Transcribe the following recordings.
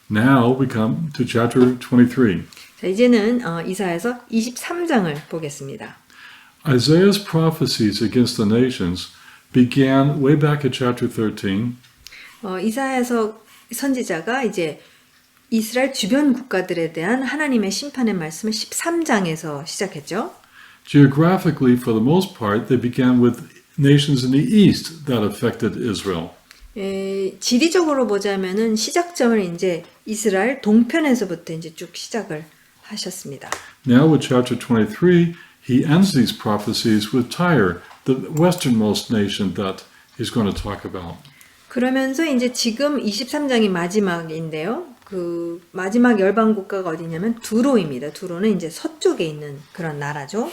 Now we come to chapter 23. 자, 이제는 이사야서 23장을 보겠습니다. Isaiah's prophecies against the nations began way back at chapter 13 이사야서 선지자가 이제 이스라엘 주변 국가들에 대한 하나님의 심판의 말씀을 13장에서 시작했죠. Geographically, for the most part, they began with nations in the east that affected Israel. 지리적으로 보자면은 시작점을 이제 이스라엘 동편에서부터 이제 쭉 시작을 하셨습니다. Now with chapter 23, he ends these prophecies with Tyre, the westernmost nation that he's going to talk about. 그러면서 이제 지금 23장이 마지막인데요. 그 마지막 열방 국가가 어디냐면 두로입니다. 두로는 이제 서쪽에 있는 그런 나라죠.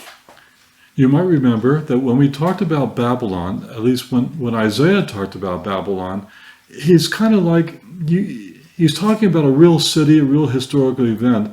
You might remember that when we talked about Babylon, at least when Isaiah talked about Babylon, he's kind of like, he's talking about a real city, a real historical event,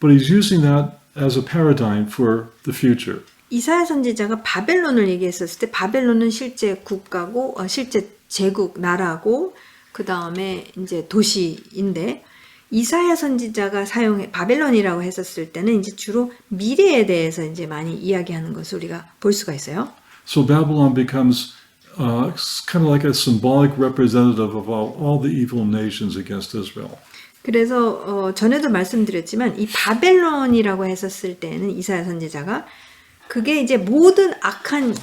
but he's using that as a paradigm for the future. 이사야 선지자가 바벨론을 얘기했었을 때 바벨론은 실제 국가고 실제 제국 나라고 그 다음에 이제 도시인데 이사야 선지자가 바벨론이라고 했었을 때는 이제 주로 미래에 대해서 이제 많이 이야기하는 것을 우리가 볼 수가 있어요. So Babylon becomes kind of like a symbolic representative of all the evil nations against Israel. 그래서 전에도 말씀드렸지만 이 바벨론이라고 했었을 때는 이사야 선지자가 그게 이제 모든 악한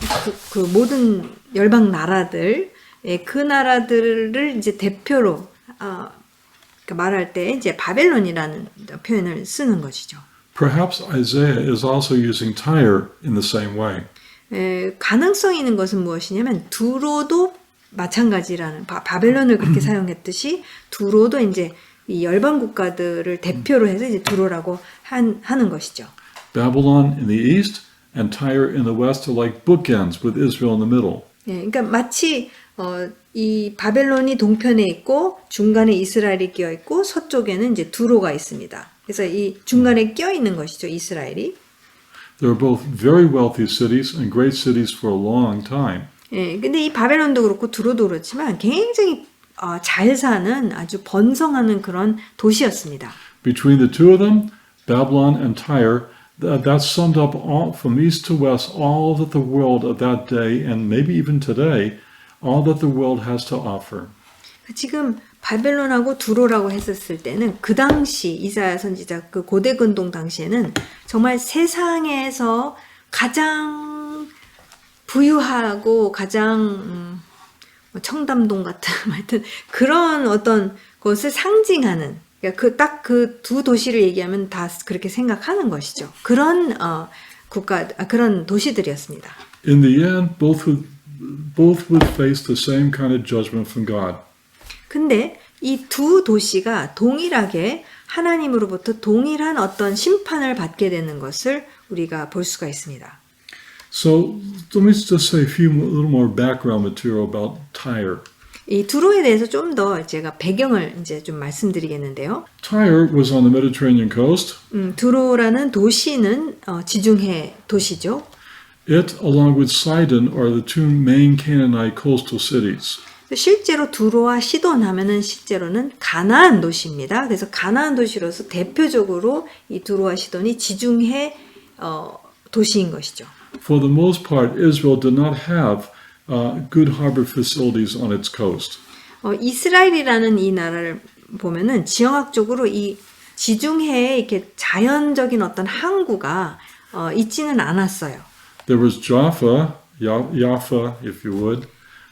그 모든 열방 나라들 그 나라들을 이제 대표로 말할 때 이제 바벨론이라는 표현을 쓰는 것이죠. Perhaps Isaiah is also using Tyre in the same way. 가능성이 있는 것은 무엇이냐면 두로도 마찬가지라는 바벨론을 그렇게 사용했듯이 두로도 이제 이 열방 국가들을 대표로 해서 이제 두로라고 하는 것이죠. Babylon in the east and Tyre in the west are like bookends with Israel in the middle. 그러니까 마치 이 바벨론이 동편에 있고 중간에 이스라엘이 끼어 있고 서쪽에는 이제 두로가 있습니다. 그래서 이 중간에 끼어 있는 것이죠, 이스라엘이. They were both very wealthy cities and great cities for a long time. 근데 이 바벨론도 그렇고 두로도 그렇지만 굉장히 잘 사는 아주 번성하는 그런 도시였습니다. Between the two of them, Babylon and Tyre, that summed up all, from east to west, all that the world of that day and maybe even today, all that the world has to offer. 지금 바벨론하고 두로라고 했었을 때는 그 당시 이사야 선지자 그 고대 근동 당시에는 정말 세상에서 가장 부유하고 가장 청담동 같은 하여튼 그런 어떤 것을 상징하는 딱 그 두 도시를 얘기하면 다 그렇게 생각하는 것이죠. 그런 그런 도시들이었습니다. In the end, both would face the same kind of judgment from God. 근데 이 두 도시가 동일하게 하나님으로부터 동일한 어떤 심판을 받게 되는 것을 우리가 볼 수가 있습니다. So let me just say a little more background material about Tyre. 이 두로에 대해서 좀 더 제가 배경을 이제 좀 말씀드리겠는데요. Tyre was on the Mediterranean coast. 두로라는 도시는 지중해 도시죠. It, along with Sidon, are the two main Canaanite coastal cities. 실제로 두로와 시돈 하면은 실제로는 가나안 도시입니다. 그래서 가나안 도시로서 대표적으로 이 두로와 시돈이 지중해 도시인 것이죠. For the most part, Israel did not have good harbor facilities on its coast. 이스라엘이라는 이 나라를 보면은 지형학적으로 이 지중해에 이렇게 자연적인 어떤 항구가 있지는 않았어요. There was Jaffa, if you would,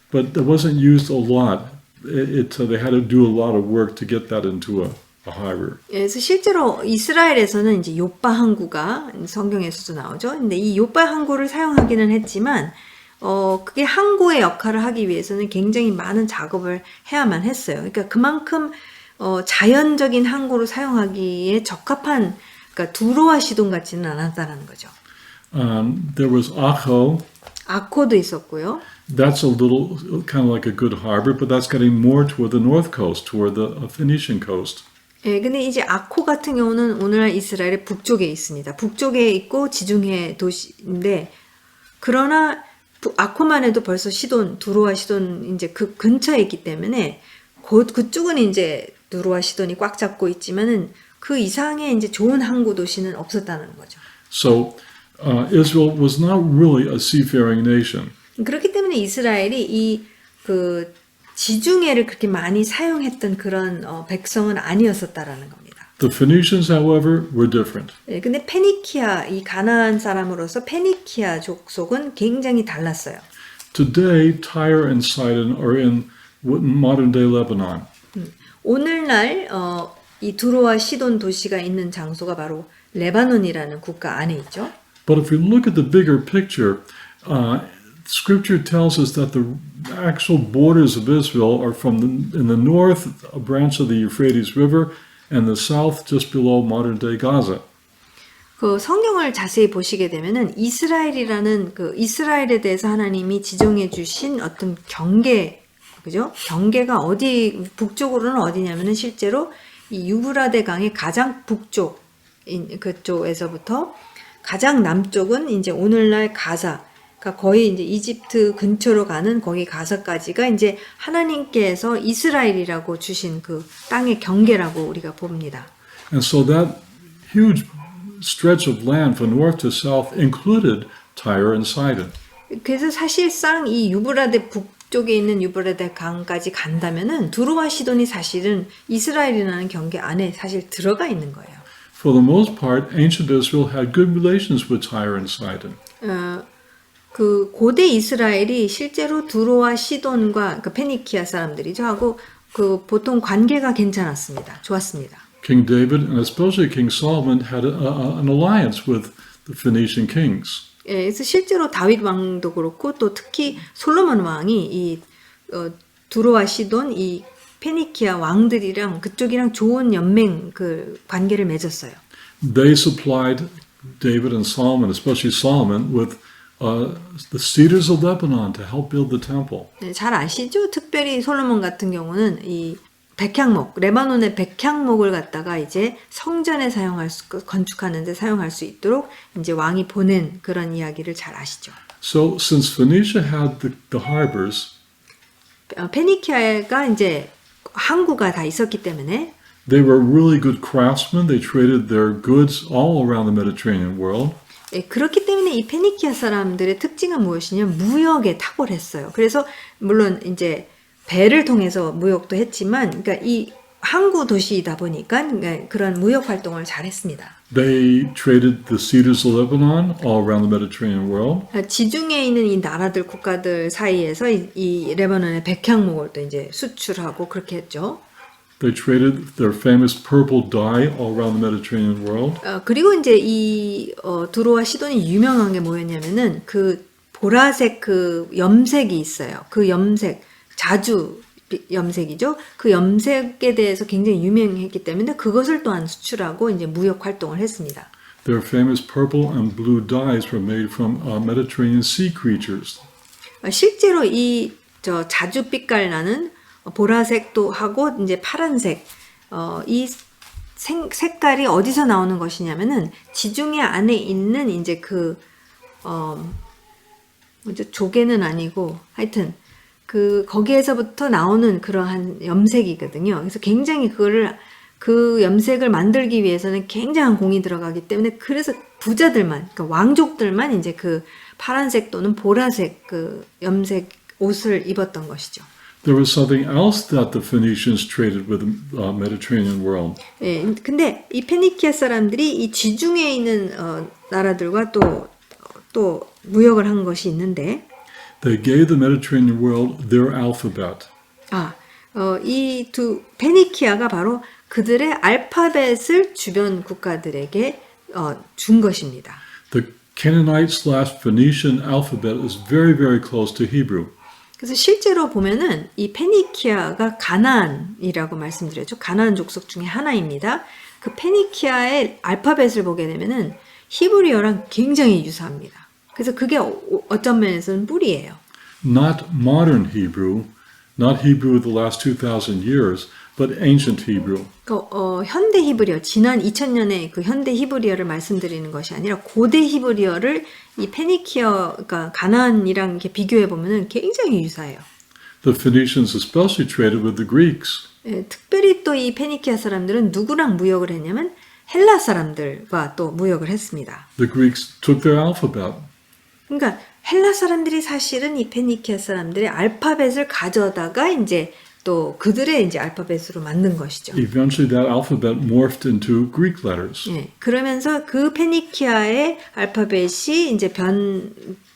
but it wasn't used a lot. They had to do a lot of work to get that into a harbor. 그래서 실제로 이스라엘에서는 이제 요빠 항구가 성경에서도 나오죠. 근데 이 요빠 항구를 사용하기는 했지만 그게 항구의 역할을 하기 위해서는 굉장히 많은 작업을 해야만 했어요. 그러니까 그만큼 자연적인 항구를 사용하기에 적합한 그러니까 두로와 시돈 같지는 않았다는 거죠. There was Akko. 아코도 있었고요. That's a little kind of like a good harbor, but that's getting more toward the north coast, toward the Phoenician coast. 근데 이제 아코 같은 경우는 오늘날 이스라엘의 북쪽에 있습니다. 북쪽에 있고 지중해 도시인데 그러나 아코만 해도 벌써 두로와 시돈 이제 그 근처에 있기 때문에 그쪽은 이제 두로와 시돈이 꽉 잡고 있지만은 그 이상의 이제 좋은 항구 도시는 없었다는 거죠. So Israel was not really a seafaring nation. 그렇기 때문에 이스라엘이 이 그 지중해를 그렇게 많이 사용했던 그런 백성은 아니었었다라는 겁니다. The Phoenicians, however, were different. 예, 근데 페니키아 이 가나안 사람으로서 페니키아 족속은 굉장히 달랐어요. Today, Tyre and Sidon are in modern-day Lebanon. 오늘날 이 두로와 시돈 도시가 있는 장소가 바로 레바논이라는 국가 안에 있죠. But if we look at the bigger picture, Scripture tells us that the actual borders of Israel are in the north, a branch of the Euphrates River, and the south, just below modern-day Gaza. 그 성경을 자세히 보시게 되면은 이스라엘이라는 그 이스라엘에 대해서 하나님이 지정해 주신 어떤 경계, 그죠? 경계가 어디 북쪽으로는 어디냐면은 실제로 이 유브라데 강의 가장 북쪽 그쪽에서부터 가장 남쪽은 이제 오늘날 가자, 그러니까 거의 이제 이집트 근처로 가는 거기 가서까지가 이제 하나님께서 이스라엘이라고 주신 그 땅의 경계라고 우리가 봅니다. And so that huge stretch of land from north to south included Tyre and Sidon. 그래서 사실상 이 유브라데 북쪽에 있는 유브라데 강까지 간다면은 두로와 시돈이 사실은 이스라엘이라는 경계 안에 사실 들어가 있는 거예요. For the most part, ancient Israel had good relations with Tyre and Sidon. 그 고대 이스라엘이 실제로 두로와 시돈과 그 페니키아 사람들이죠 하고 그 보통 관계가 괜찮았습니다. 좋았습니다. King David and especially King Solomon had an alliance with the Phoenician kings. 예, 그래서 실제로 다윗 왕도 그렇고 또 특히 솔로몬 왕이 이 두로와 시돈 이 페니키아 왕들이랑 그쪽이랑 좋은 연맹 그 관계를 맺었어요. They supplied David and Solomon, especially Solomon, with the cedars of Lebanon to help build the temple. 네, 잘 아시죠? 특별히 솔로몬 같은 경우는 이 백향목, 레바논의 백향목을 갖다가 이제 성전에 건축하는데 사용할 수 있도록 이제 왕이 보낸 그런 이야기를 잘 아시죠? So since Phoenicia had the harbors, 페니키아가 이제 항구가 다 있었기 때문에 they were really good craftsmen. They traded their goods all around the Mediterranean world. 예, 그렇기 때문에 이 페니키아 사람들의 특징은 무엇이냐? 무역에 탁월했어요. 그래서 물론 이제 배를 통해서 무역도 했지만, 그러니까 이 항구 도시이다 보니까 그러니까 그런 무역 활동을 잘했습니다. They traded the cedars of Lebanon all around the Mediterranean world. 지중해에 있는 이 나라들 국가들 사이에서 이 레바논의 백향목을 또 이제 수출하고 그렇게 했죠. They traded their famous purple dye all around the Mediterranean world. 그리고 이제 이 두로와 시돈이 유명한 게 뭐였냐면은 그 보라색 그 염색이 있어요. 그 염색 자주 염색이죠. 그 염색에 대해서 굉장히 유명했기 때문에 그것을 또한 수출하고 이제 무역 활동을 했습니다. Their famous purple and blue dyes were made from Mediterranean sea creatures. 실제로 이 자주빛깔 나는 보라색도 하고 이제 파란색 이 색깔이 어디서 나오는 것이냐면은 지중해 안에 있는 이제 그 뭐죠? 조개는 아니고 하여튼 그 거기에서부터 나오는 그러한 염색이거든요. 그래서 굉장히 그 염색을 만들기 위해서는 굉장한 공이 들어가기 때문에 그래서 부자들만 그러니까 왕족들만 이제 그 파란색 또는 보라색 그 염색 옷을 입었던 것이죠. There was something else that the Phoenicians traded with the Mediterranean world. 예, 근데 이 페니키아 사람들이 이 지중해에 있는 나라들과 또 무역을 한 것이 있는데 They gave the Mediterranean world their alphabet. 이 두 페니키아가 바로 그들의 알파벳을 주변 국가들에게 준 것입니다. The Canaanite/Phoenician alphabet is very, very close to Hebrew. 그래서 실제로 보면은 이 페니키아가 가나안이라고 말씀드렸죠. 가나안 족속 중에 하나입니다. 그 페니키아의 알파벳을 보게 되면은 히브리어랑 굉장히 유사합니다. 그래서 그게 어떤 면에서는 뿔이에요. Not modern Hebrew, not Hebrew of the last 2,000 years, but ancient Hebrew. 현대 히브리어, 지난 2000년의 그 현대 히브리어를 말씀드리는 것이 아니라 고대 히브리어를 이 페니키아, 그러니까 가나안이랑 이렇게 비교해 보면은 굉장히 유사해요. The Phoenicians especially traded with the Greeks. 예, 특별히 또 이 페니키아 사람들은 누구랑 무역을 했냐면 헬라 사람들과 또 무역을 했습니다. The Greeks took their alphabet. 그러니까 헬라 사람들이 사실은 이 페니키아 사람들의 알파벳을 가져다가 이제 또 그들의 이제 알파벳으로 만든 것이죠. Eventually that alphabet morphed into Greek letters. 예, 그러면서 그 페니키아의 알파벳이 이제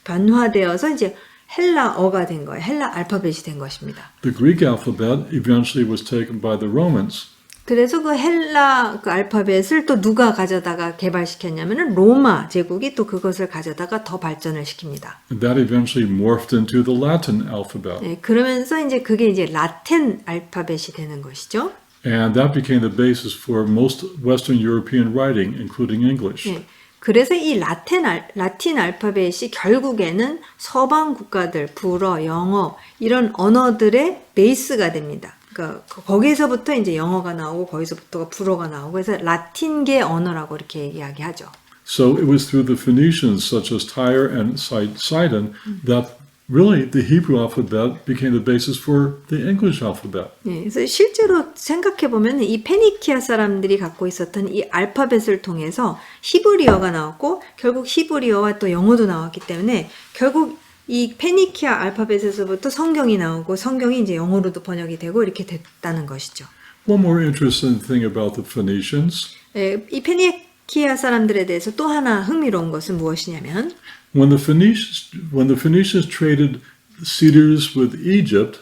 변화되어서 이제 헬라어가 된 거예요. 헬라 알파벳이 된 것입니다. The Greek alphabet eventually was taken by the Romans. 그래서 그 헬라 그 알파벳을 또 누가 가져다가 개발시켰냐면은 로마 제국이 또 그것을 가져다가 더 발전을 시킵니다. And that eventually morphed into the Latin alphabet. 예, 그러면서 이제 그게 이제 라틴 알파벳이 되는 것이죠. And that became the basis for most Western European writing, including English. 예, 그래서 이 라틴 알파벳이 결국에는 서방 국가들, 불어, 영어 이런 언어들의 베이스가 됩니다. 그러니까 거기서부터 이제 영어가 나오고 거기서부터가 불어가 나오고 그래서 라틴계 언어라고 이렇게 이야기하죠. So it was through the Phoenicians, such as Tyre and Sidon, that really the Hebrew alphabet became the basis for the English alphabet. 예, 그래서 실제로 생각해 보면 이 페니키아 사람들이 갖고 있었던 이 알파벳을 통해서 히브리어가 나왔고 결국 히브리어와 또 영어도 나왔기 때문에 결국 이 페니키아 알파벳에서부터 성경이 나오고 성경이 이제 영어로도 번역이 되고 이렇게 됐다는 것이죠. One more interesting thing about the Phoenicians, 예, 이 페니키아 사람들에 대해서 또 하나 흥미로운 것은 무엇이냐면 when the Phoenicians traded cedars with Egypt,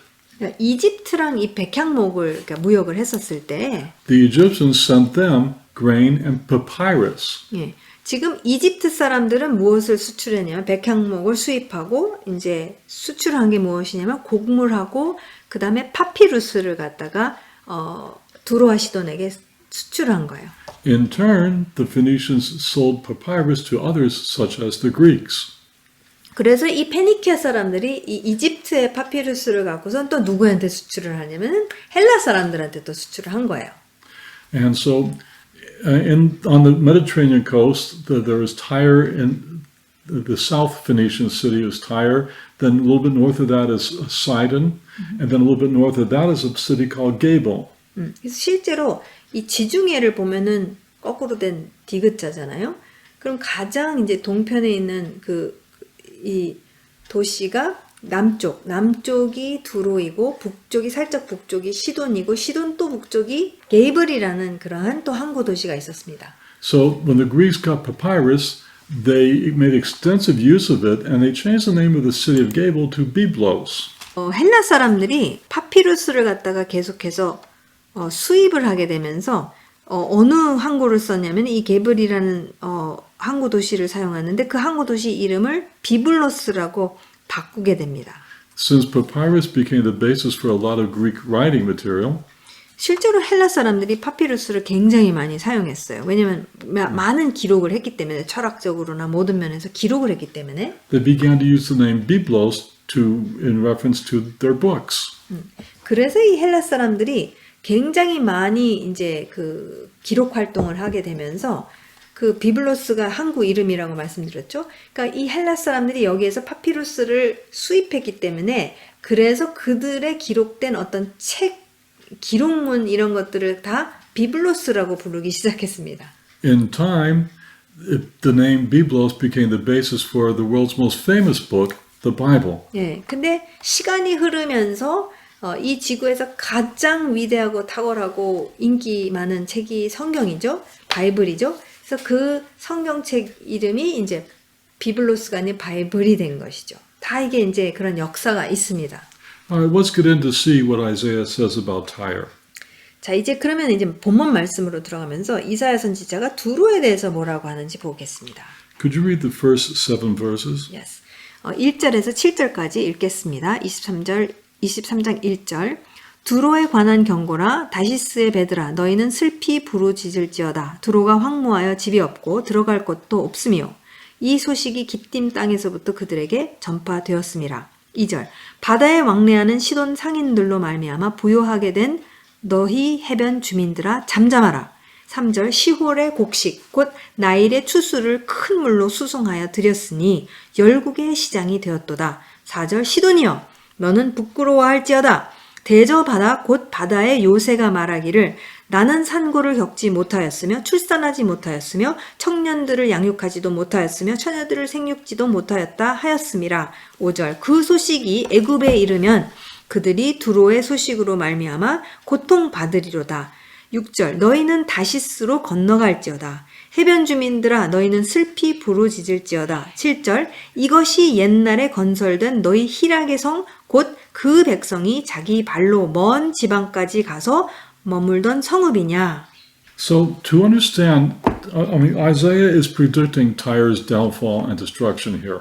이집트랑 이 백향목을 그러니까 무역을 했었을 때 the Egyptians sent them grain and papyrus. 예, 지금 이집트 사람들은 무엇을 수출했냐면 백향목을 수입하고 이제 수출한 게 무엇이냐면 곡물하고 그 다음에 파피루스를 갖다가 두로와 시돈에게 수출한 거예요. In turn, the Phoenicians sold papyrus to others, such as the Greeks. 그래서 이 페니키아 사람들이 이 이집트의 파피루스를 갖고선 또 누구한테 수출을 하냐면 헬라 사람들한테 또 수출을 한 거예요. And so, on the Mediterranean coast, there was Tyre, and the South Phoenician city is Tyre. Then a little bit north of that is Sidon, and then a little bit north of that is a city called Gabal. 그래서 실제로 이 지중해를 보면은 거꾸로 된 디귿자잖아요. 그럼 가장 이제 동편에 있는 이 도시가 남쪽이 두로이고 살짝 북쪽이 시돈이고 시돈 또 북쪽이 게이블이라는 그러한 또 항구 도시가 있었습니다. So when the Greeks got papyrus, they made extensive use of it, and they changed the name of the city of Gabal to Byblos. 헬라 사람들이 파피루스를 갖다가 계속해서 수입을 하게 되면서 어느 항구를 썼냐면 이 게블이라는 항구 도시를 사용하는데 그 항구 도시 이름을 비블로스라고 바꾸게 됩니다. Since papyrus became the basis for a lot of Greek writing material, 실제로 헬라 사람들이 파피루스를 굉장히 많이 사용했어요. 왜냐하면 많은 기록을 했기 때문에 철학적으로나 모든 면에서 기록을 했기 때문에 they began to use the name Byblos in reference to their books. 그래서 이 헬라 사람들이 굉장히 많이 이제 그 기록 활동을 하게 되면서 그 비블로스가 항구 이름이라고 말씀드렸죠. 그러니까 이 헬라 사람들이 여기에서 파피루스를 수입했기 때문에 그래서 그들의 기록된 어떤 책, 기록문 이런 것들을 다 비블로스라고 부르기 시작했습니다. In time, the name Byblos became the basis for the world's most famous book, the Bible. 예, 근데 시간이 흐르면서 이 지구에서 가장 위대하고 탁월하고 인기 많은 책이 성경이죠. 바이블이죠. 그래서 그 성경책 이름이 이제 비블로스가 아닌 바이블이 된 것이죠. 다 이게 이제 그런 역사가 있습니다. All right, let's get in to see what Isaiah says about Tyre. 자, 이제 그러면 이제 본문 말씀으로 들어가면서 이사야 선지자가 두로에 대해서 뭐라고 하는지 보겠습니다. Could you read the first 7 verses? Yes. 1절에서 7절까지 읽겠습니다. 23장 1절. 두로에 관한 경고라. 다시스의 배들아, 너희는 슬피 부르짖을지어다. 두로가 황무하여 집이 없고 들어갈 곳도 없으며 이 소식이 기띔 땅에서부터 그들에게 전파되었음이라. 2절. 바다에 왕래하는 시돈 상인들로 말미암아 부요하게 된 너희 해변 주민들아 잠잠하라. 3절. 시홀의 곡식 곧 나일의 추수를 큰 물로 수송하여 드렸으니 열국의 시장이 되었도다. 4절. 시돈이여 너는 부끄러워할지어다. 대저바다 곧 바다의 요새가 말하기를 나는 산고를 겪지 못하였으며 출산하지 못하였으며 청년들을 양육하지도 못하였으며 처녀들을 생육지도 못하였다 하였음이라. 5절 그 소식이 애굽에 이르면 그들이 두로의 소식으로 말미암아 고통받으리로다. 6절 너희는 다시스로 건너갈지어다. 해변 주민들아 너희는 슬피 부르짖을지어다. 7절 이것이 옛날에 건설된 너희 희락의 성 곧 그 백성이 자기 발로 먼 지방까지 가서 머물던 성읍이냐. So to understand, Isaiah is predicting Tyre's downfall and destruction here.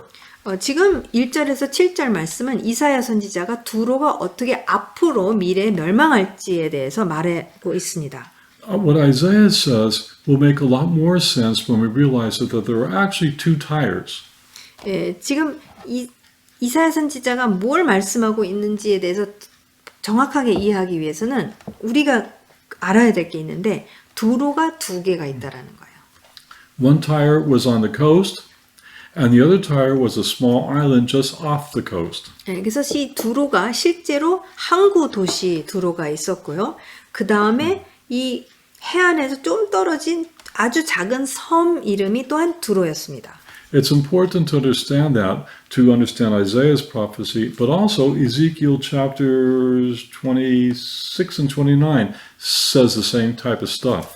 지금 1절에서 7절 말씀은 이사야 선지자가 두로가 어떻게 앞으로 미래에 멸망할지에 대해서 말하고 있습니다. What Isaiah says will make a lot more sense when we realize that there are actually two Tyres. 지금 이사야 선지자가 뭘 말씀하고 있는지에 대해서 정확하게 이해하기 위해서는 우리가 알아야 될 게 있는데 두로가 두 개가 있다라는 거예요. One Tyre was on the coast, and the other Tyre was a small island just off the coast. 그래서 이 두로가 실제로 항구 도시 두로가 있었고요. 그 다음에 이 해안에서 좀 떨어진 아주 작은 섬 이름이 또한 두로였습니다. It's important to understand that to understand Isaiah's prophecy, but also Ezekiel chapters 26 and 29 says the same type of stuff.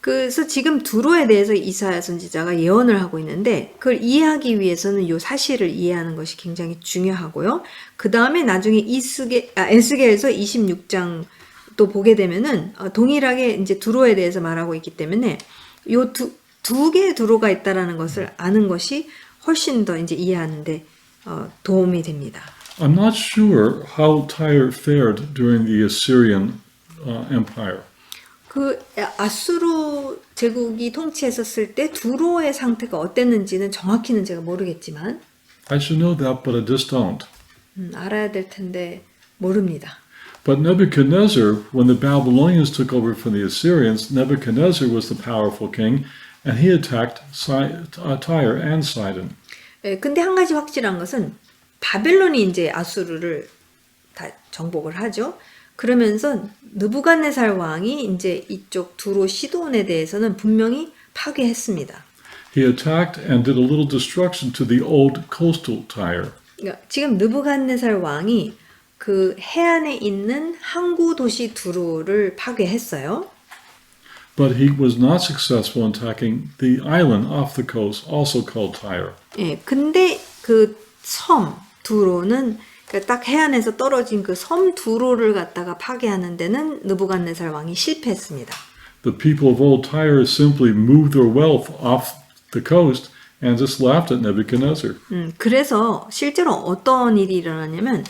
그래서 지금 두로에 대해서 이사야 선지자가 예언을 하고 있는데 그걸 이해하기 위해서는 이 사실을 이해하는 것이 굉장히 중요하고요. 그 다음에 나중에 에스겔서 26장 또 보게 되면은 동일하게 이제 두로에 대해서 말하고 있기 때문에 요 두 개의 두로가 있다라는 것을 아는 것이 훨씬 더 이제 이해하는데 도움이 됩니다. I'm not sure how Tyre fared during the Assyrian Empire. 그 아수르 제국이 통치했었을 때 두로의 상태가 어땠는지는 정확히는 제가 모르겠지만 I should know that, but I just don't. 알아야 될 텐데 모릅니다. But Nebuchadnezzar, when the Babylonians took over from the Assyrians, Nebuchadnezzar was the powerful king, and he attacked Tyre and Sidon. 근데 한 가지 확실한 것은 바벨론이 이제 아수르를 다 정복을 하죠. 그러면서 느부갓네살 왕이 이제 이쪽 두로 시돈에 대해서는 분명히 파괴했습니다. He attacked and did a little destruction to the old coastal Tyre. 그러니까 지금 느부갓네살 왕이 그 해안에 있는 항구 도시 두로를 파괴했어요. But he was not successful in attacking the island off the coast, also called Tyre. 근데 그 섬 두로는 그러니까 딱 해안에서 떨어진 그 섬 두로를 갖다가 파괴하는 데는 느부갓네살 왕이 실패했습니다. The people of old Tyre simply moved their wealth off the coast and just laughed at Nebuchadnezzar. 그래서 실제로 어떤 일이 일어나냐면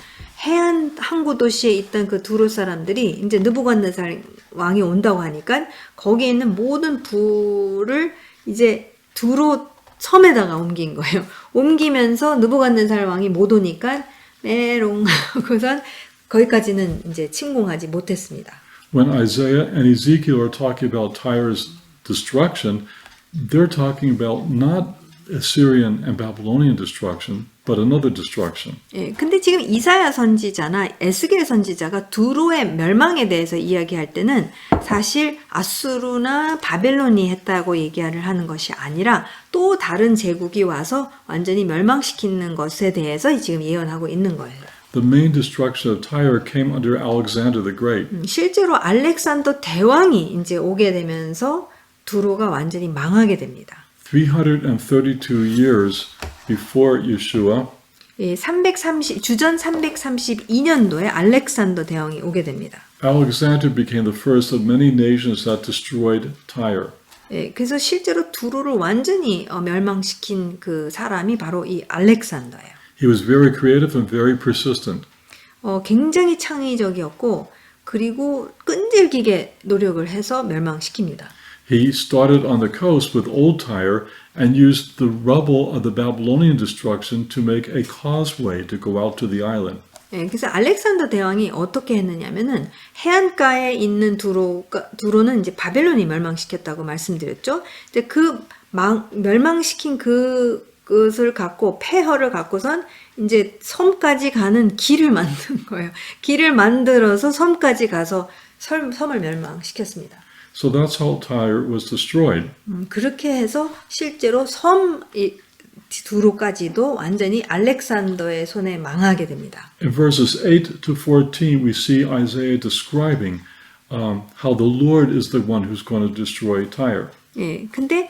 해안 항구 도시에 있던 그 두로 사람들이 이제 느부갓네살 왕이 온다고 하니까 거기에 있는 모든 부를 이제 두로 섬에다가 옮긴 거예요. 옮기면서 느부갓네살 왕이 못 오니까 메롱 하고선 거기까지는 이제 침공하지 못했습니다. When Isaiah and Ezekiel are talking about Tyre's destruction, they're talking about not Assyrian and Babylonian destruction, but another destruction. 근데 지금 이사야 선지자나 에스겔 선지자가 두로의 멸망에 대해서 이야기할 때는 사실 아수르나 바벨론이 했다고 얘기를 하는 것이 아니라 또 다른 제국이 와서 완전히 멸망시키는 것에 대해서 지금 예언하고 있는 거예요. The main destruction of Tyre came under Alexander the Great. 실제로 알렉산더 대왕이 이제 오게 되면서 두로가 완전히 망하게 됩니다. 332 years before Yeshua, 주전 332년도에 알렉산더 대왕이 오게 됩니다. Alexander became the first of many nations that destroyed Tyre. 그래서 실제로 두로를 완전히 멸망시킨 그 사람이 바로 이 알렉산더예요. He was very creative and very persistent. 굉장히 창의적이었고 그리고 끈질기게 노력을 해서 멸망시킵니다. He started on the coast with old Tyre and used the rubble of the Babylonian destruction to make a causeway to go out to the island. 그래서 알렉산더 대왕이 어떻게 했느냐면은 해안가에 있는 두로는 이제 바벨론이 멸망시켰다고 말씀드렸죠. 근데 멸망시킨 그 것을 갖고 폐허를 갖고선 이제 섬까지 가는 길을 만든 거예요. 길을 만들어서 섬까지 가서 섬을 멸망시켰습니다. So that's how Tyre was destroyed. 그렇게 해서 실제로 섬 두로까지도 완전히 알렉산더의 손에 망하게 됩니다. In verses 8 to 14, we see Isaiah describing how the Lord is the one who's going to destroy Tyre. 예, 근데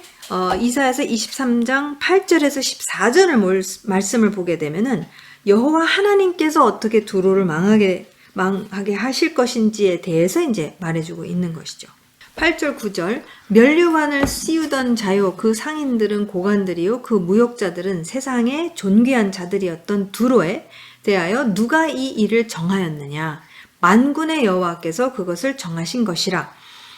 이사야서 23장 8절에서 14절을 말씀을 보게 되면은 여호와 하나님께서 어떻게 두로를 망하게 하실 것인지에 대해서 이제 말해주고 있는 것이죠. 8절 9절 면류관을 씌우던 자요 그 상인들은 고관들이요 그 무역자들은 세상의 존귀한 자들이었던 두로에 대하여 누가 이 일을 정하였느냐 만군의 여호와께서 그것을 정하신 것이라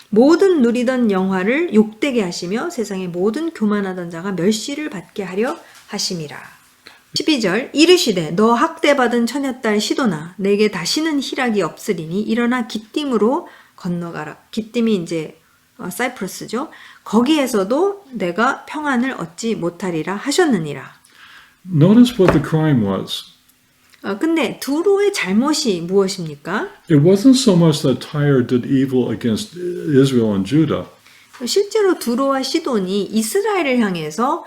모든 누리던 영화를 욕되게 하시며 세상의 모든 교만하던 자가 멸시를 받게 하려 하심이라. 12절 이르시되 너 학대받은 처녀딸 시도나 내게 다시는 희락이 없으리니 일어나 기띔으로 건너가라. 기띔이 이제 사이프러스죠. 거기에서도 내가 평안을 얻지 못하리라 하셨느니라. Notice what the crime was. 근데 두로의 잘못이 무엇입니까? It wasn't so much that Tyre did evil against Israel and Judah. 실제로 두로와 시돈이 이스라엘을 향해서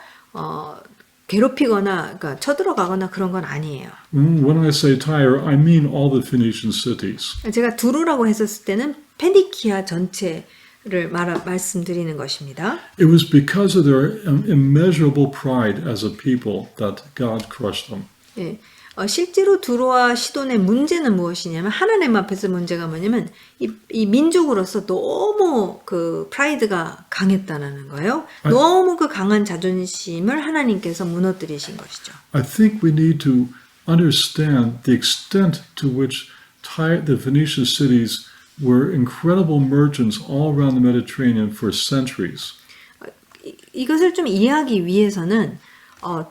괴롭히거나 그러니까 쳐들어가거나 그런 건 아니에요. When I say Tyre, I mean all the Phoenician cities. 제가 두로라고 했었을 때는 페니키아 전체를 말씀드리는 것입니다. It was because of their immeasurable pride as a people that God crushed them. 예. 실제로 두로와 시돈의 문제는 무엇이냐면 하나님 앞에서 문제가 뭐냐면 이 민족으로서 너무 그 프라이드가 강했다는 거예요. 너무 그 강한 자존심을 하나님께서 무너뜨리신 것이죠. I think we need to understand the extent to which the Phoenician cities were incredible merchants all around the Mediterranean for centuries. 이것을 좀 이해하기 위해서는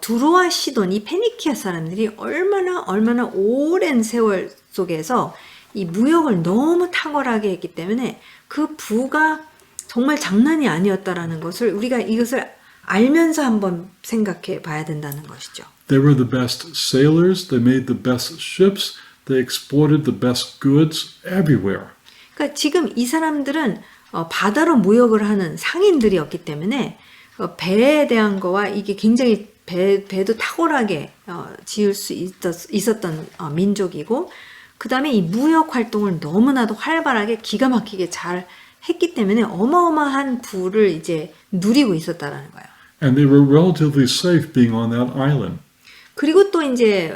두로와 시돈, 이 페니키아 사람들이 얼마나 오랜 세월 속에서 이 무역을 너무 탁월하게 했기 때문에 그 부가 정말 장난이 아니었다라는 것을 우리가 이것을 알면서 한번 생각해 봐야 된다는 것이죠. They were the best sailors, they made the best ships, they exported the best goods everywhere. 그러니까 지금 이 사람들은 바다로 무역을 하는 상인들이었기 때문에 배에 대한 거와 이게 굉장히 배도 탁월하게 지을 수 있었던 민족이고 그 다음에 이 무역 활동을 너무나도 활발하게 기가 막히게 잘 했기 때문에 어마어마한 부를 이제 누리고 있었다라는 거예요. And they were relatively safe being on that island. 그리고 또 이제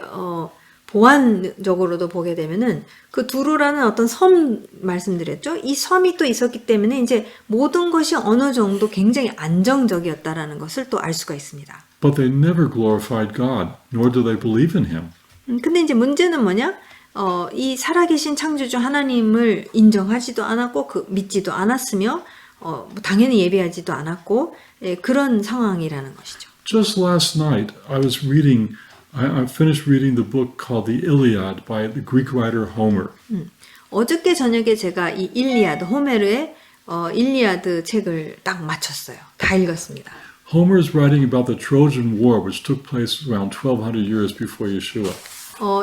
보안적으로도 보게 되면은 그 두루라는 어떤 섬 말씀드렸죠. 이 섬이 또 있었기 때문에 이제 모든 것이 어느 정도 굉장히 안정적이었다라는 것을 또 알 수가 있습니다. But they never glorified God, nor did they believe in Him. 근데 이제 문제는 뭐냐? 이 살아계신 창조주 하나님을 인정하지도 않았고 믿지도 않았으며 당연히 예배하지도 않았고 그런 상황이라는 것이죠. Just last night, I finished reading the book called the Iliad by the Greek writer Homer. 어저께 저녁에 제가 이 일리아드, 호메르의 일리아드 책을 딱 마쳤어요. 다 읽었습니다. Homer is writing about the Trojan War, which took place around 1200 years before Yeshua.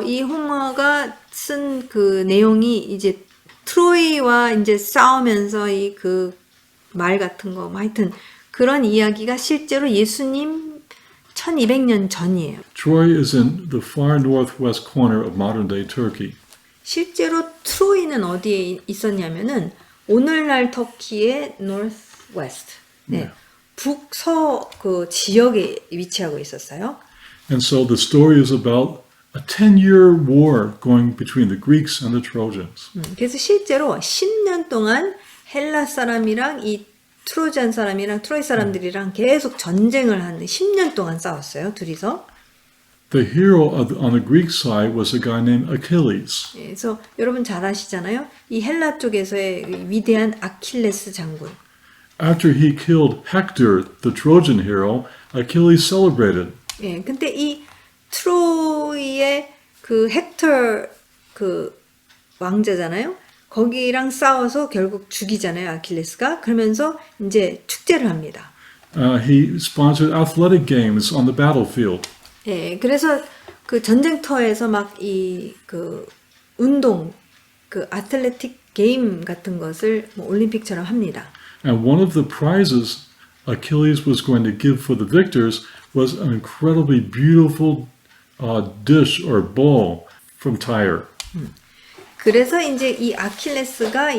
이 호머가 쓴 그 내용이 이제 트로이와 이제 싸우면서 이 그 말 같은 거, 하여튼 그런 이야기가 실제로 예수님 1200년 전이에요. Troy is in the far northwest corner of modern-day Turkey. 실제로 트로이는 어디에 있었냐면은 오늘날 터키의 northwest, 네, 북서 그 지역에 위치하고 있었어요. And so the story is about a 10-year war going between the Greeks and the Trojans. 그래서 실제로 10년 동안 헬라 사람이랑 이 트로잔 사람이랑 트로이 사람들이랑 계속 전쟁을 하는 10년 동안 싸웠어요, 둘이서. The hero on the Greek side was a guy named Achilles. 그래서 여러분 잘 아시잖아요. 이 헬라 쪽에서의 위대한 아킬레스 장군. After he killed Hector, the Trojan hero, Achilles celebrated. 예, 근데 이 트로이의 그 헥터 그 왕자잖아요. 거기랑 싸워서 결국 죽이잖아요, 아킬레스가. 그러면서 이제 축제를 합니다. He sponsored athletic games on the battlefield. 예, 그래서 그 전쟁터에서 막 그 운동, 그 아틀레틱 게임 같은 것을 뭐 올림픽처럼 합니다. And one of the prizes Achilles was going to give for the victors was an incredibly beautiful dish or bowl from Tyre. 그래서 이제 이 아킬레스가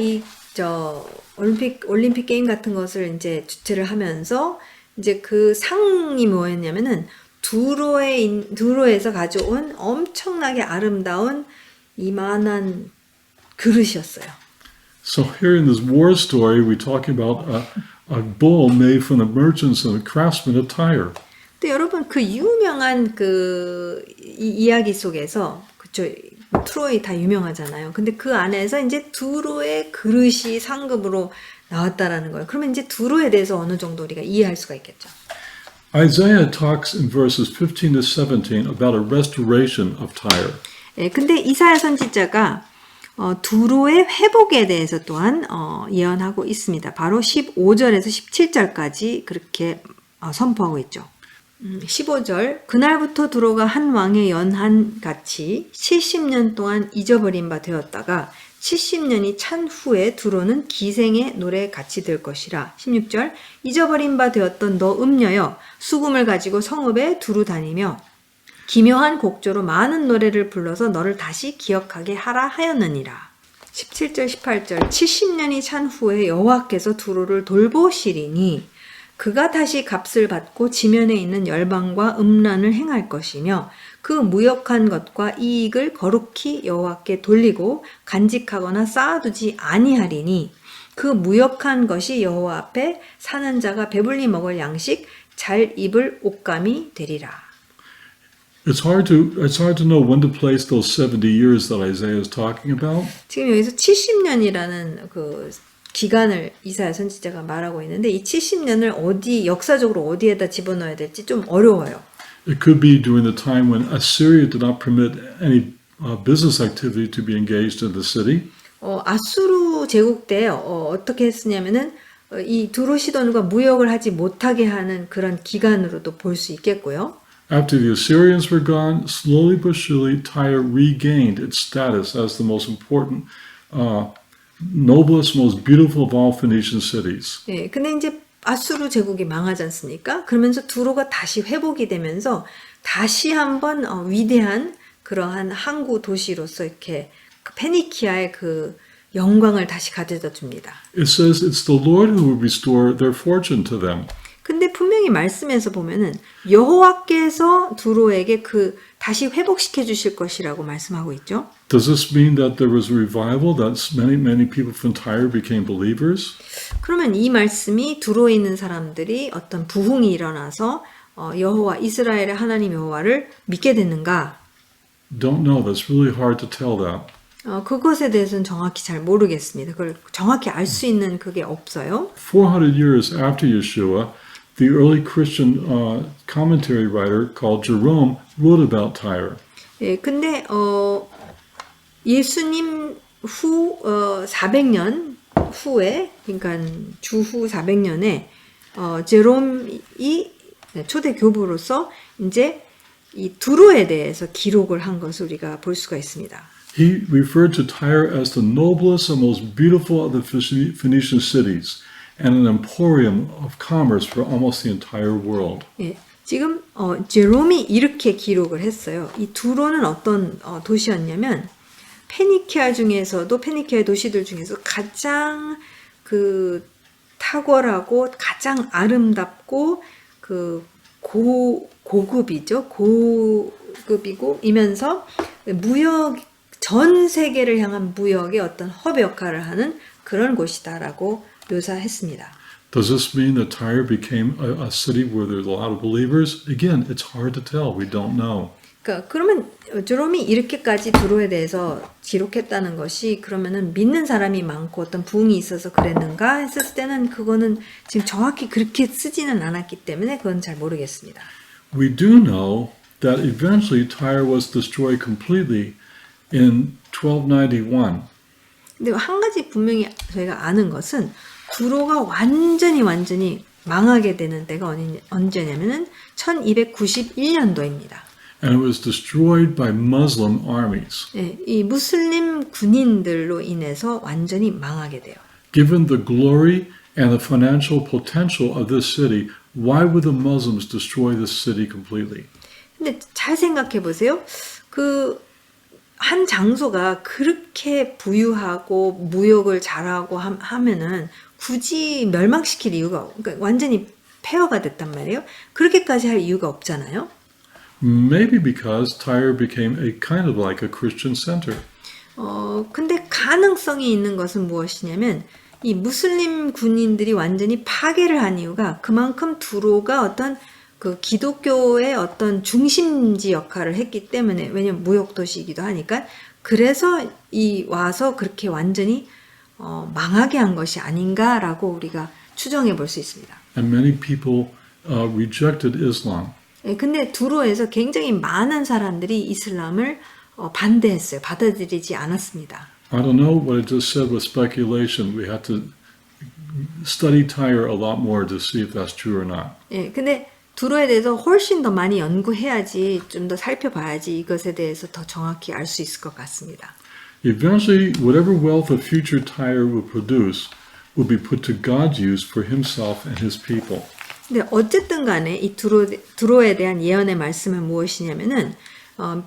올림픽 게임 같은 것을 이제 주최를 하면서 이제 그 상이 뭐였냐면은 두로에서 가져온 엄청나게 아름다운 이만한 그릇이었어요. So here in this war story, we're talking about a bowl made from the merchants and the craftsmen of Tyre. 근데 여러분 그 유명한 이야기 속에서 그쵸 트로이 다 유명하잖아요. 근데 그 안에서 이제 두로의 그릇이 상급으로 나왔다라는 거예요. 그러면 이제 두로에 대해서 어느 정도 우리가 이해할 수가 있겠죠. Isaiah talks in verses 15 to 17 about a restoration of Tyre. 예, 근데 이사야 선지자가 두로의 회복에 대해서 또한 예언하고 있습니다. 바로 15절에서 17절까지 그렇게 선포하고 있죠. 15절 그날부터 두로가 한 왕의 연한 같이 70년 동안 잊어버린 바 되었다가 70년이 찬 후에 두로는 기생의 노래 같이 될 것이라. 16절 잊어버린 바 되었던 너 음녀여 수금을 가지고 성읍에 두루 다니며 기묘한 곡조로 많은 노래를 불러서 너를 다시 기억하게 하라 하였느니라. 17절 18절 70년이 찬 후에 여호와께서 두로를 돌보시리니 그가 다시 값을 받고 지면에 있는 열방과 음란을 행할 것이며 그 무역한 것과 이익을 거룩히 여호와께 돌리고 간직하거나 쌓아두지 아니하리니 그 무역한 것이 여호와 앞에 사는 자가 배불리 먹을 양식 잘 입을 옷감이 되리라. It's hard to know when to place those 70 years that Isaiah is talking about. 지금 여기서 70년이라는 그 기간을 이사야 선지자가 말하고 있는데 이 70년을 역사적으로 어디에다 집어넣어야 될지 좀 어려워요. It could be during the time when Assyria did not permit any business activity to be engaged in the city. 아수르 제국 때 어떻게 했으냐면은 이 두로 시돈과 무역을 하지 못하게 하는 그런 기간으로도 볼 수 있겠고요. After the Assyrians were gone, slowly but surely Tyre regained its status as the most important, noblest, most beautiful of all Phoenician cities. 예, 근데 이제 아수르 제국이 망하지 않습니까? 그러면서 두로가 다시 회복이 되면서 다시 한번 위대한 그러한 항구 도시로서 이렇게 페니키아의 그 영광을 다시 가져다 줍니다. It says it's the Lord who will restore their fortune to them. 근데 분명히 말씀에서 보면은 여호와께서 두로에게 다시 회복시켜 주실 것이라고 말씀하고 있죠. Does this mean that there was a revival, that many people from Tyre became believers? 그러면 이 말씀이 두로에 있는 사람들이 어떤 부흥이 일어나서 여호와 이스라엘의 하나님 여호와를 믿게 됐는가? Don't know. That's really hard to tell that. 그것에 대해서는 정확히 잘 모르겠습니다. 그걸 정확히 알 수 있는 그게 없어요. 400 years after Yeshua, the early Christian commentary writer called Jerome wrote about Tyre. 예, 근데 예수님 후 400년 후에 그러니까 주후 400년에 제롬이 초대 교부로서 이제 이 두로에 대해서 기록을 한 것을 우리가 볼 수가 있습니다. He referred to Tyre as the noblest and most beautiful of the Phoenician cities and an emporium of commerce for almost the entire world. 예, 지금 제롬이 이렇게 기록을 했어요. 이 두로는 어떤 도시였냐면 페니키아 중에서도 페니키아의 도시들 중에서 가장 그 탁월하고 가장 아름답고 그 고급이죠. 고급이고 이면서 전 세계를 향한 무역의 어떤 허브 역할을 하는 그런 곳이다라고 묘사했습니다. Does this mean that Tyre became a city where there's a lot of believers? Again, it's hard to tell. We don't know. 그러면 제롬이 이렇게까지 두로에 대해서 기록했다는 것이 그러면은 믿는 사람이 많고 어떤 부흥이 있어서 그랬는가 했을 때는 그거는 지금 정확히 그렇게 쓰지는 않았기 때문에 그건 잘 모르겠습니다. We do know that eventually Tyre was destroyed completely in 1291. 근데 한 가지 분명히 저희가 아는 것은 두로가 완전히 망하게 되는 때가 언제냐면은 1291년도입니다. And it was destroyed by Muslim armies. 예, 이 무슬림 군인들로 인해서 완전히 망하게 돼요. Given the glory and the financial potential of this city, why would the Muslims destroy this city completely? 근데 잘 생각해 보세요. 그 한 장소가 그렇게 부유하고 무역을 잘하고 하면은 굳이 멸망시킬 이유가 그러니까 완전히 폐허가 됐단 말이에요. 그렇게까지 할 이유가 없잖아요. Maybe because Tyre became a kind of like a Christian center. 근데 가능성이 있는 것은 무엇이냐면 이 무슬림 군인들이 완전히 파괴를 한 이유가 그만큼 두로가 어떤 그 기독교의 어떤 중심지 역할을 했기 때문에 왜냐면 무역 도시이기도 하니까 그래서 이 와서 그렇게 완전히 망하게 한 것이 아닌가라고 우리가 추정해 볼 수 있습니다. And many people rejected Islam. 예, 근데 두로에서 굉장히 많은 사람들이 이슬람을 반대했어요. 받아들이지 않았습니다. I don't know what I just said with speculation. We have to study Tyre a lot more to see if that's true or not. 예, 근데 두로에 대해서 훨씬 더 많이 연구해야지 좀 더 살펴봐야지 이것에 대해서 더 정확히 알 수 있을 것 같습니다. Eventually, whatever wealth of future Tyre will produce will be put to God's use for himself and his people. 근데 어쨌든 간에 이 두로에 대한 예언의 말씀은 무엇이냐면은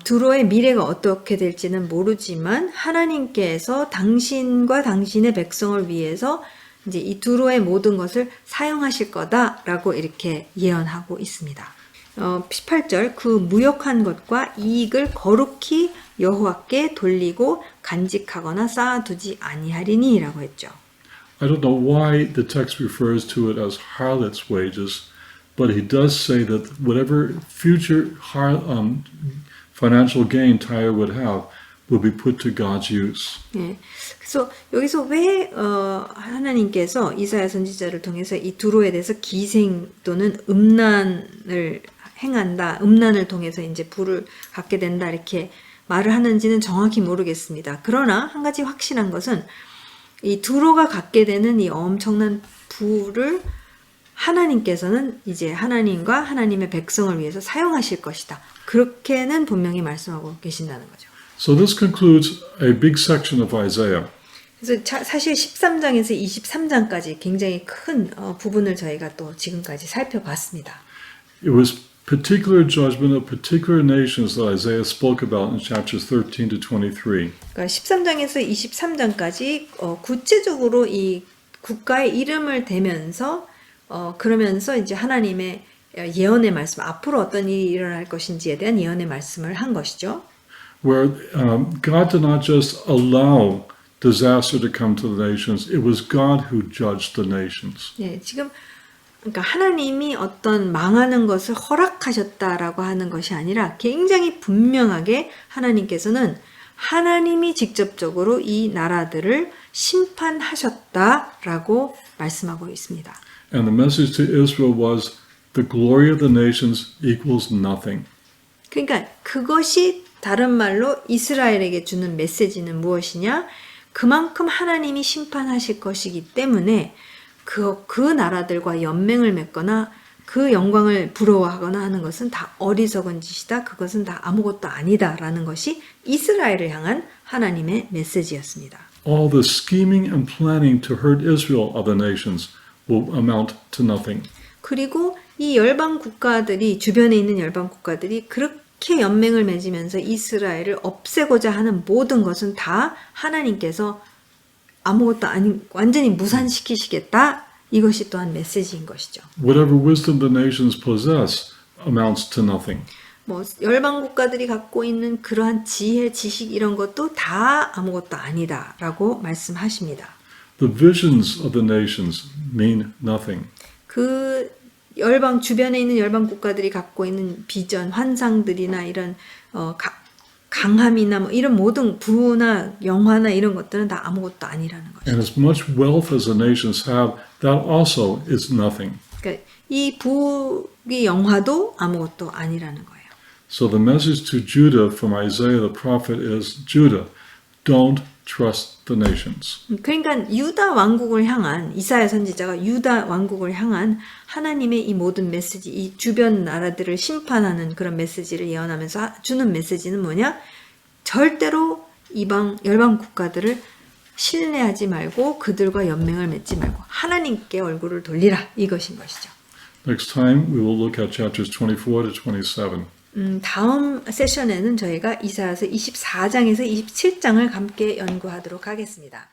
두로의 미래가 어떻게 될지는 모르지만 하나님께서 당신과 당신의 백성을 위해서 이제 이 두로의 모든 것을 사용하실 거다라고 이렇게 예언하고 있습니다. 18절 그 무역한 것과 이익을 거룩히 여호와께 돌리고 간직하거나 쌓아두지 아니하리니라고 했죠. I don't know why the text refers to it as harlots' wages, but he does say that whatever future financial gain Tyre would have will be put to God's use. 예. 그래서 여기서 왜 하나님께서 이사야 선지자를 통해서 이 두로에 대해서 기생 또는 음란을 행한다, 음란을 통해서 이제 부를 갖게 된다 이렇게 말을 하는지는 정확히 모르겠습니다. 그러나 한 가지 확실한 것은 이 두로가 갖게 되는 이 엄청난 부를 하나님께서는 이제 하나님과 하나님의 백성을 위해서 사용하실 것이다. 그렇게는 분명히 말씀하고 계신다는 거죠. So this concludes a big section of Isaiah. 그래서 사실 13장에서 23장까지 굉장히 큰 부분을 저희가 또 지금까지 살펴봤습니다. It was particular judgment of particular nations that Isaiah spoke about in chapters 13 to 23. 그러니까 13장에서 23장까지 구체적으로 이 국가의 이름을 대면서 그러면서 이제 하나님의 예언의 말씀, 앞으로 어떤 일이 일어날 것인지에 대한 예언의 말씀을 한 것이죠. Where God did not just allow disaster to come to the nations, it was God who judged the nations. 네, 지금 그러니까 하나님이 어떤 망하는 것을 허락하셨다라고 하는 것이 아니라 굉장히 분명하게 하나님께서는 하나님이 직접적으로 이 나라들을 심판하셨다라고 말씀하고 있습니다. And the message to Israel was the glory of the nations equals nothing. 그러니까 그것이 다른 말로 이스라엘에게 주는 메시지는 무엇이냐? 그만큼 하나님이 심판하실 것이기 때문에 그 나라들과 연맹을 맺거나 그 영광을 부러워하거나 하는 것은 다 어리석은 짓이다. 그것은 다 아무것도 아니다라는 것이 이스라엘을 향한 하나님의 메시지였습니다. All the scheming and planning to hurt Israel of the nations will amount to nothing. 그리고 이 열방 국가들이 주변에 있는 열방 국가들이 그렇게 연맹을 맺으면서 이스라엘을 없애고자 하는 모든 것은 다 하나님께서 아무것도 아닌 완전히 무산시키시겠다. 이것이 또한 메시지인 것이죠. Whatever wisdom the nations possess amounts to nothing. 뭐 열방 국가들이 갖고 있는 그러한 지혜, 지식 이런 것도 다 아무것도 아니다라고 말씀하십니다. The visions of the nations mean nothing. 그 열방 주변에 있는 열방 국가들이 갖고 있는 비전, 환상들이나 이런 강함이나 뭐 이런 모든 부나 영화나 이런 것들은 다 아무것도 아니라는 거죠. And as much wealth as the nations have, that also is nothing. 그러니까 이 부의 영화도 아무것도 아니라는 거예요. So the message to Judah from Isaiah the prophet is, Judah, don't trust the nations. 그러니까 유다 왕국을 향한 이사야 선지자가 유다 왕국을 향한 하나님의 이 모든 메시지, 이 주변 나라들을 심판하는 그런 메시지를 예언하면서 주는 메시지는 뭐냐? 절대로 이방 열방 국가들을 신뢰하지 말고 그들과 연맹을 맺지 말고 하나님께 얼굴을 돌리라 이것인 것이죠. Next time we will look at chapters 24 to 27. 다음 세션에는 저희가 이사야서 24장에서 27장을 함께 연구하도록 하겠습니다.